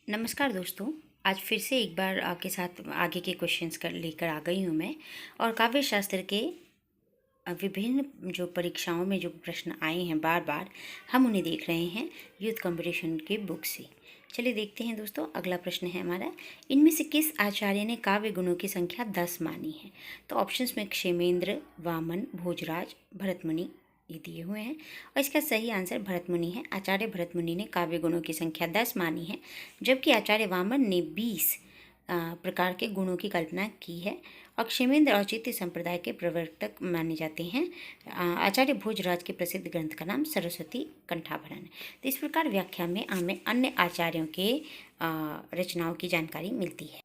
नमस्कार दोस्तों। आज फिर से एक बार आपके साथ आगे के क्वेश्चंस कर लेकर आ गई हूँ मैं। और काव्य शास्त्र के विभिन्न जो परीक्षाओं में जो प्रश्न आए हैं बार बार, हम उन्हें देख रहे हैं यूथ कंपटीशन की बुक से। चलिए देखते हैं दोस्तों। अगला प्रश्न है हमारा, इनमें से किस आचार्य ने काव्य गुणों की संख्या 10 मानी है? तो ऑप्शंस में क्षेमेंद्र, वामन, भोजराज, भरतमुनि ये दिए हुए हैं और इसका सही आंसर भरतमुनि है। आचार्य भरतमुनि ने काव्य गुणों की संख्या 10 मानी है, जबकि आचार्य वामन ने 20 प्रकार के गुणों की कल्पना की है। और क्षेमेंद्र औचित्य संप्रदाय के प्रवर्तक माने जाते हैं। आचार्य भोजराज के प्रसिद्ध ग्रंथ का नाम सरस्वती कंठाभरण है। तो इस प्रकार व्याख्या में हमें अन्य आचार्यों के रचनाओं की जानकारी मिलती है।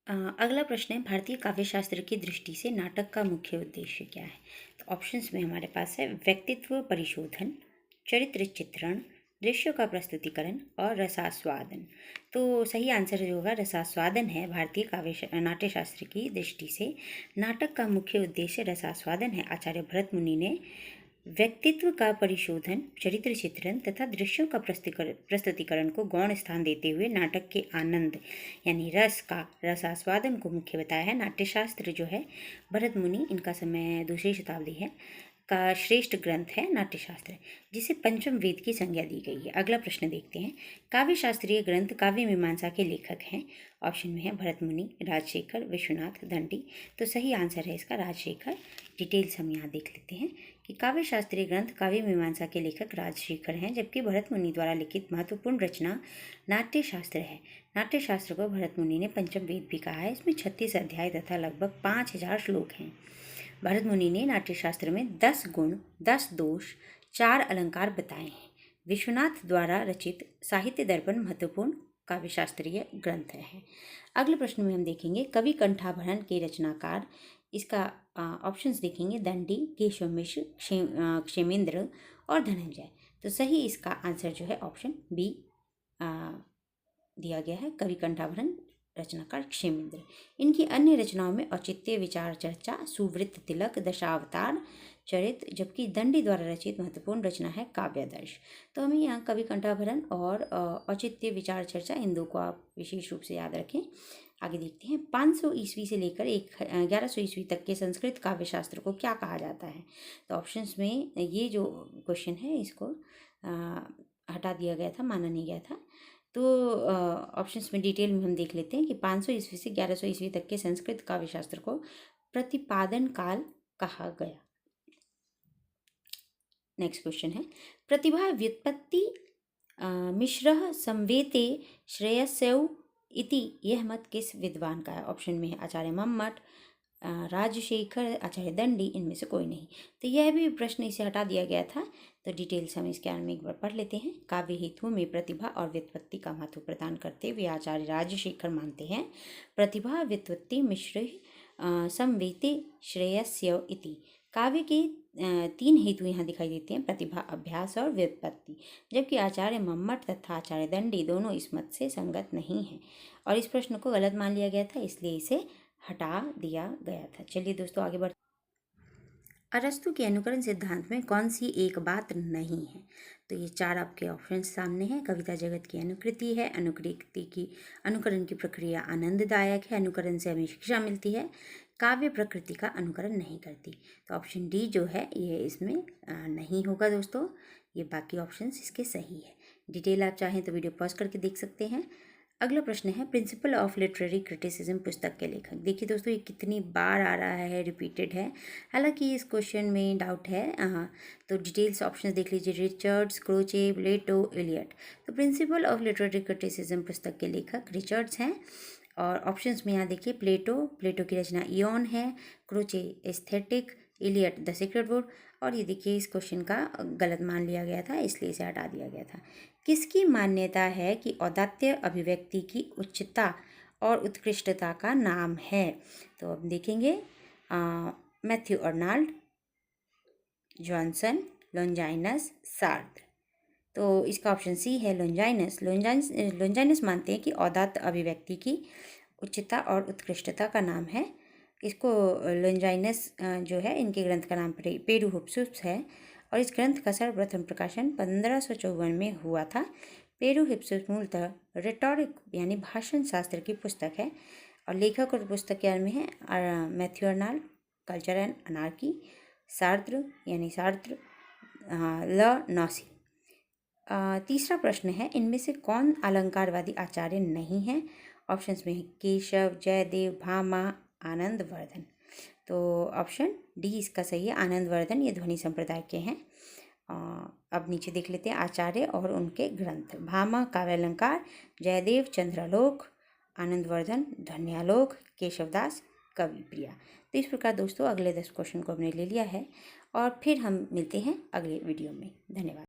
अगला प्रश्न है, भारतीय काव्यशास्त्र की दृष्टि से नाटक का मुख्य उद्देश्य क्या है? तो ऑप्शंस में हमारे पास है व्यक्तित्व परिशोधन, चरित्र चित्रण, दृश्यों का प्रस्तुतिकरण और रसास्वादन। तो सही आंसर जो होगा रसास्वादन है। भारतीय नाट्यशास्त्र की दृष्टि से नाटक का मुख्य उद्देश्य रसास्वादन है। आचार्य भरत मुनि ने व्यक्तित्व का परिशोधन, चरित्र चित्रण तथा दृश्यों का प्रस्तुतिकरण को गौण स्थान देते हुए नाटक के आनंद यानी रस का रसास्वादन को मुख्य बताया है। नाट्यशास्त्र जो है भरत मुनि, इनका समय दूसरी शताब्दी है का श्रेष्ठ ग्रंथ है नाट्यशास्त्र, जिसे पंचम वेद की संज्ञा दी गई है। अगला प्रश्न देखते हैं, काव्य शास्त्रीय ग्रंथ काव्य मीमांसा के लेखक हैं? ऑप्शन में है भरत मुनि, राजशेखर, विश्वनाथ, दंडी। तो सही आंसर है इसका राजशेखर। डिटेल्स हम यहाँ देख लेते हैं कि काव्य शास्त्रीय ग्रंथ काव्य मीमांसा के लेखक राजशेखर हैं, जबकि भरत मुनि द्वारा लिखित महत्वपूर्ण रचना नाट्यशास्त्र है। नाट्यशास्त्र को भरत मुनि ने पंचम वेद भी कहा है। इसमें 36 अध्याय तथा लगभग 5000 श्लोक हैं। भरत मुनि ने नाट्यशास्त्र में 10 गुण, 10 दोष, 4 अलंकार बताए हैं। विश्वनाथ द्वारा रचित साहित्य दर्पण महत्वपूर्ण काव्यशास्त्रीय ग्रंथ है। अगले प्रश्न में हम देखेंगे कवि कंठाभरण के रचनाकार। इसका ऑप्शंस देखेंगे दंडी, केशव मिश्र, क्षेमेंद्र और धनंजय। तो सही इसका आंसर जो है ऑप्शन बी दिया गया है, कवि कंठाभरण रचनाकार क्षेमेंद्र। इनकी अन्य रचनाओं में औचित्य, विचार चर्चा, सुवृत्त तिलक, दशावतार चरित्र, जबकि दंडी द्वारा रचित महत्वपूर्ण रचना है काव्यादर्श। तो हमें यहाँ कवि कंठाभरण और औचित्य, विचार चर्चा, इन दो को आप विशेष रूप से याद रखें। आगे देखते हैं, 500 ईस्वी से लेकर 1100 ईस्वी तक के संस्कृत काव्यशास्त्र को क्या कहा जाता है? तो ऑप्शंस में ये जो क्वेश्चन है इसको हटा दिया गया था, माना नहीं गया था। तो ऑप्शंस में डिटेल में हम देख लेते हैं कि 500 ईस्वी से 1100 ईस्वी तक के संस्कृत काव्यशास्त्र को प्रतिपादन काल कहा गया। नेक्स्ट क्वेश्चन है, प्रतिभा व्युत्पत्ति मिश्रः संवेते श्रेयस्यौ इति यह मत किस विद्वान का है? ऑप्शन में है आचार्य मम्मट, राजशेखर, आचार्य दंडी, इनमें से कोई नहीं। तो यह भी प्रश्न इसे हटा दिया गया था। तो डिटेल्स हम इसके बारे में एक बार पढ़ लेते हैं। काव्य हेतुओं में प्रतिभा और व्युत्पत्ति का महत्व प्रदान करते हुए आचार्य राजशेखर मानते हैं प्रतिभा व्युत्पत्ति मिश्र संवेते श्रेयस्य इति। काव्य के 3 हेतु यहाँ दिखाई देते हैं, प्रतिभा, अभ्यास और व्युत्पत्ति, जबकि आचार्य मम्मट तथा आचार्य दंडी दोनों इस मत से संगत नहीं हैं और इस प्रश्न को गलत मान लिया गया था, इसलिए इसे हटा दिया गया था। चलिए दोस्तों आगे बढ़ते। अरस्तु के अनुकरण सिद्धांत में कौन सी एक बात नहीं है? तो ये 4 आपके ऑप्शन सामने हैं। कविता जगत की अनुकृति है, अनुकरण की प्रक्रिया आनंददायक है, अनुकरण से हमें शिक्षा मिलती है, काव्य प्रकृति का अनुकरण नहीं करती। तो ऑप्शन डी जो है ये इसमें नहीं होगा दोस्तों। ये बाकी ऑप्शंस इसके सही है। डिटेल आप चाहें तो वीडियो पॉज करके देख सकते हैं। अगला प्रश्न है, प्रिंसिपल ऑफ लिटरेरी क्रिटिसिज्म पुस्तक के लेखक। देखिए दोस्तों ये कितनी बार आ रहा है, रिपीटेड है, हालांकि इस क्वेश्चन में डाउट है। तो डिटेल्स ऑप्शंस देख लीजिए, रिचर्ड्स, क्रोचे, प्लेटो, एलियट। तो प्रिंसिपल ऑफ लिटरेरी क्रिटिसिज्म पुस्तक के लेखक रिचर्ड्स हैं। और ऑप्शंस में यहाँ देखिए, प्लेटो की रचना इयॉन है, Croce aesthetic, Eliot the secret wood. और ये देखिए इस क्वेश्चन का गलत मान लिया गया था, इसलिए इसे हटा दिया गया था। किसकी मान्यता है कि औदात्य अभिव्यक्ति की उच्चता और उत्कृष्टता का नाम है? तो अब देखेंगे, मैथ्यू अर्नाल्ड, जॉनसन, लॉन्जाइनस, सार्त्र। तो इसका ऑप्शन सी है लॉन्जाइनस। लॉन्जाइनस मानते हैं कि औदात्य अभिव्यक्ति की उच्चता और उत्कृष्टता का नाम है। इसको लॉन्जाइनस जो है, इनके ग्रंथ का नाम पेरुहुपसुस है और इस ग्रंथ का सर्वप्रथम प्रकाशन 1554 में हुआ था। पेरुहिप्सुस मूलतः रिटॉरिक यानी भाषण शास्त्र की पुस्तक है और लेखक और पुस्तक के में है Matthew Arnold, culture and anarchy, Sartre यानी सार्त्र, ल नौसी। तीसरा प्रश्न है, इनमें से कौन अलंकारवादी आचार्य नहीं है? ऑप्शंस में है केशव, जयदेव, भामा, आनंदवर्धन। तो ऑप्शन डी इसका सही है, आनंदवर्धन। ये ध्वनि संप्रदाय के हैं। अब नीचे देख लेते हैं आचार्य और उनके ग्रंथ। भामा काव्यालंकार, जयदेव चंद्रालोक, आनंदवर्धन ध्वन्यालोक, केशवदास कवि प्रिया। तो इस प्रकार दोस्तों अगले 10 क्वेश्चन को हमने ले लिया है और फिर हम मिलते हैं अगले वीडियो में। धन्यवाद।